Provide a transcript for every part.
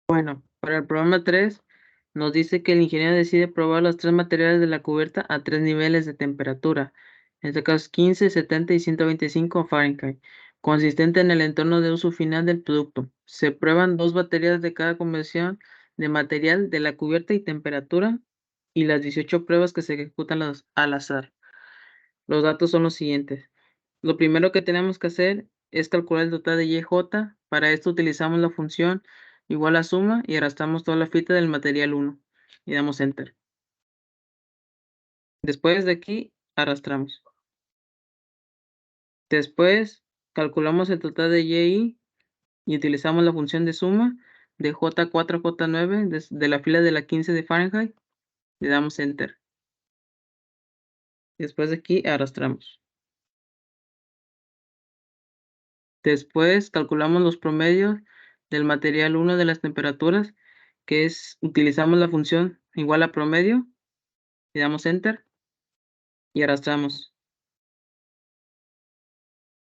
Bueno, para el problema 3 nos dice que el ingeniero decide probar los 3 materiales de la cubierta a 3 niveles de temperatura, en este caso 15, 70 y 125 Fahrenheit, consistente en el entorno de uso final del producto. Se prueban 2 baterías de cada conversión de material de la cubierta y temperatura y las 18 pruebas que se ejecutan al azar. Los datos son los siguientes. Lo primero que tenemos que hacer es calcular el total de YJ. Para esto utilizamos la función igual a suma y arrastramos toda la fita del material 1 y damos enter. Después de aquí arrastramos. Después calculamos el total de YI y utilizamos la función de suma de J4 a J9 de la fila de la 15 de Fahrenheit y damos enter. Después de aquí arrastramos. Después calculamos los promedios del material 1 de las temperaturas, que es, utilizamos la función igual a promedio, y damos enter y arrastramos.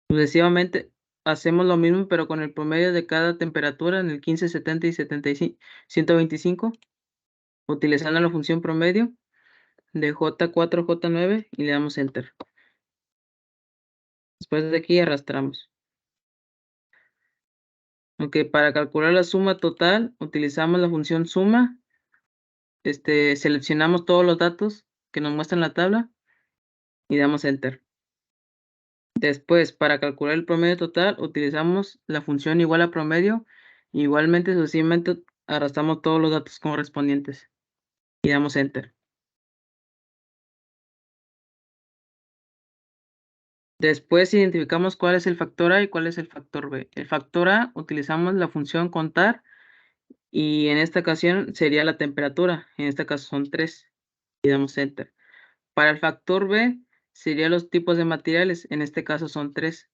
Sucesivamente hacemos lo mismo, pero con el promedio de cada temperatura en el 15, 70 y 75, 125, utilizando la función promedio de J4, J9 y le damos enter. Después de aquí arrastramos. Ok, para calcular la suma total utilizamos la función suma. Seleccionamos todos los datos que nos muestra la tabla y damos enter. Después, para calcular el promedio total, utilizamos la función igual a promedio. Igualmente, sucesivamente, arrastramos todos los datos correspondientes y damos enter. Después identificamos cuál es el factor A y cuál es el factor B. El factor A utilizamos la función contar y en esta ocasión sería la temperatura. En este caso son 3 y damos enter. Para el factor B serían los tipos de materiales, en este caso son 3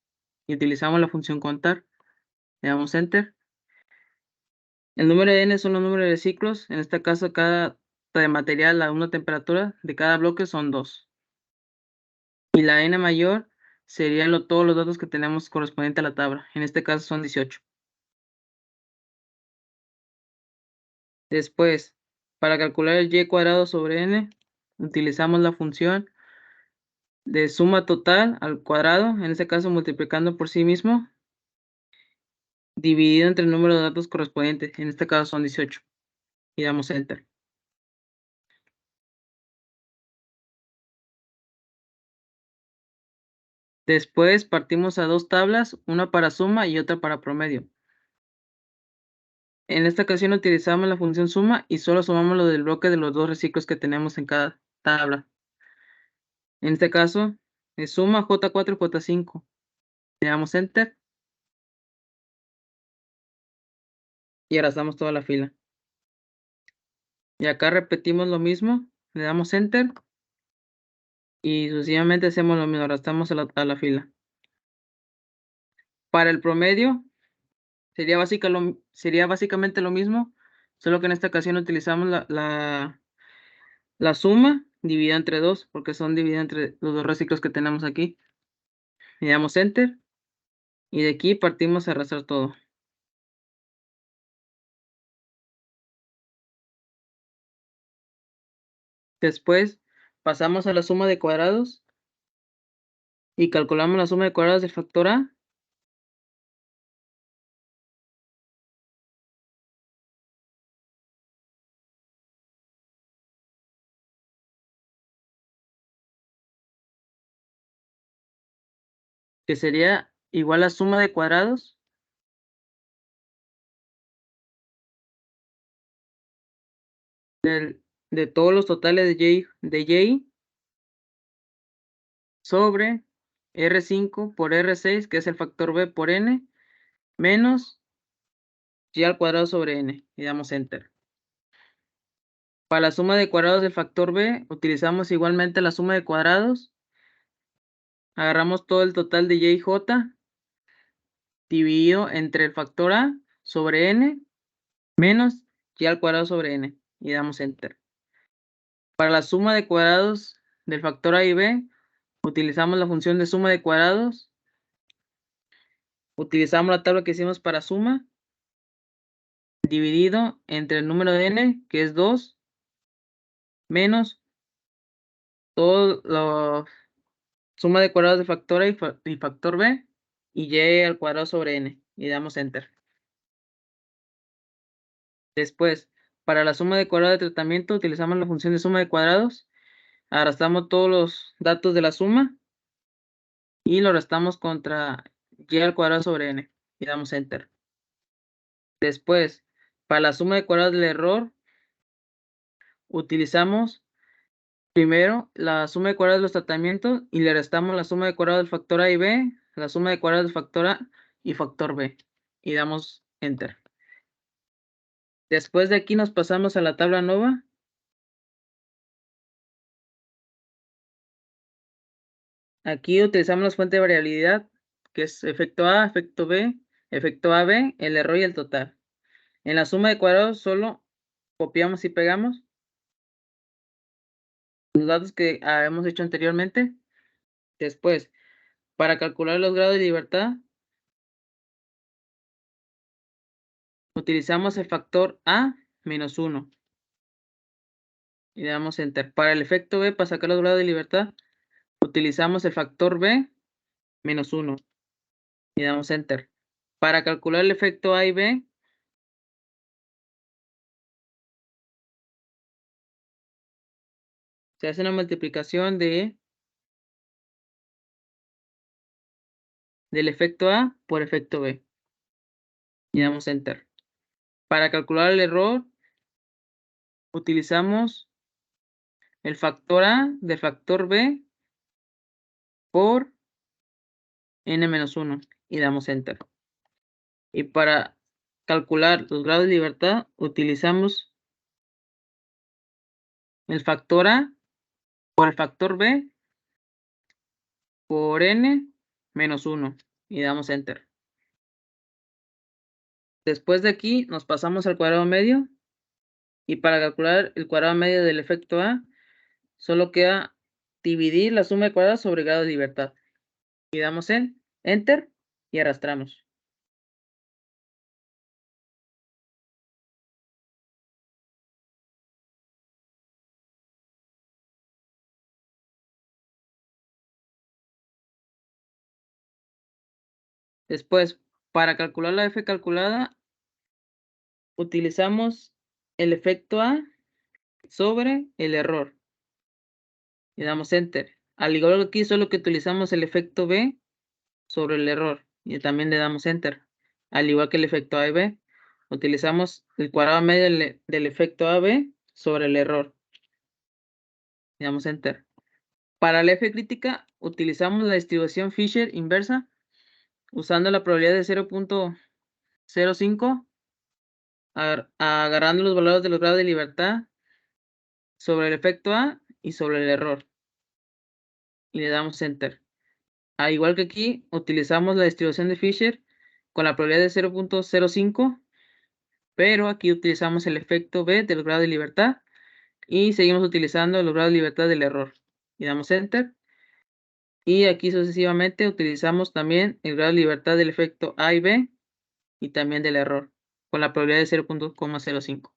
y utilizamos la función contar. Le damos enter. El número de n son los números de ciclos, en este caso cada de material a una temperatura de cada bloque son 2. Y la n mayor serían todos los datos que tenemos correspondiente a la tabla, en este caso son 18. Después, para calcular el y cuadrado sobre n, utilizamos la función de suma total al cuadrado, en este caso multiplicando por sí mismo, dividido entre el número de datos correspondientes, en este caso son 18, y damos enter. Después partimos a 2 tablas, una para suma y otra para promedio. En esta ocasión utilizamos la función suma y solo sumamos lo del bloque de los 2 reciclos que tenemos en cada tabla. En este caso, es suma J4 y J5. Le damos enter y arrastramos toda la fila. Y acá repetimos lo mismo, le damos enter y sucesivamente hacemos lo mismo, arrastramos a la fila. Para el promedio sería básicamente lo mismo, solo que en esta ocasión utilizamos la suma dividida entre 2, porque son divididas entre los 2 reciclos que tenemos aquí. Le damos enter y de aquí partimos a arrastrar todo. Después pasamos a la suma de cuadrados y calculamos la suma de cuadrados del factor A que sería igual a suma de cuadrados de todos los totales de Y sobre R5 por R6, que es el factor B por N, menos Y al cuadrado sobre N, y damos enter. Para la suma de cuadrados del factor B, utilizamos igualmente la suma de cuadrados, agarramos todo el total de Y y J, dividido entre el factor A sobre N, menos Y al cuadrado sobre N, y damos enter. Para la suma de cuadrados del factor A y B, utilizamos la función de suma de cuadrados, utilizamos la tabla que hicimos para suma, dividido entre el número de n, que es 2, menos todo la suma de cuadrados de factor A y factor B, y y al cuadrado sobre n, y damos enter. Después, para la suma de cuadrados de tratamiento, utilizamos la función de suma de cuadrados, arrastramos todos los datos de la suma, y lo restamos contra y al cuadrado sobre n, y damos enter. Después, para la suma de cuadrados del error, utilizamos primero la suma de cuadrados de los tratamientos y le restamos la suma de cuadrados del factor A y B, la suma de cuadrados del factor A y factor B, y damos enter. Después de aquí nos pasamos a la tabla nova. Aquí utilizamos las fuentes de variabilidad, que es efecto A, efecto B, efecto AB, el error y el total. En la suma de cuadrados solo copiamos y pegamos los datos que habíamos hecho anteriormente. Después, para calcular los grados de libertad, utilizamos el factor A menos 1. Y le damos enter. Para el efecto B, para sacar los grados de libertad, utilizamos el factor B menos 1. Y damos enter. Para calcular el efecto A y B, se hace una multiplicación del efecto A por efecto B. Y damos enter. Para calcular el error, utilizamos el factor A del factor B por n menos 1 y damos enter. Y para calcular los grados de libertad, utilizamos el factor A por el factor B por n menos 1 y damos enter. Después de aquí nos pasamos al cuadrado medio, y para calcular el cuadrado medio del efecto A, solo queda dividir la suma de cuadrados sobre grado de libertad. Y damos en enter y arrastramos. Después, para calcular la f calculada, utilizamos el efecto A sobre el error y damos enter. Al igual que aquí, solo que utilizamos el efecto B sobre el error y también le damos enter. Al igual que el efecto A y B, utilizamos el cuadrado medio del efecto AB sobre el error y damos enter. Para la f crítica, utilizamos la distribución Fisher inversa usando la probabilidad de 0.05, agarrando los valores de los grados de libertad sobre el efecto A y sobre el error. Y le damos enter. Al igual que aquí, utilizamos la distribución de Fisher con la probabilidad de 0.05, pero aquí utilizamos el efecto B de los grados de libertad y seguimos utilizando los grados de libertad del error. Y damos enter. Y aquí sucesivamente utilizamos también el grado de libertad del efecto A y B y también del error con la probabilidad de 0.05.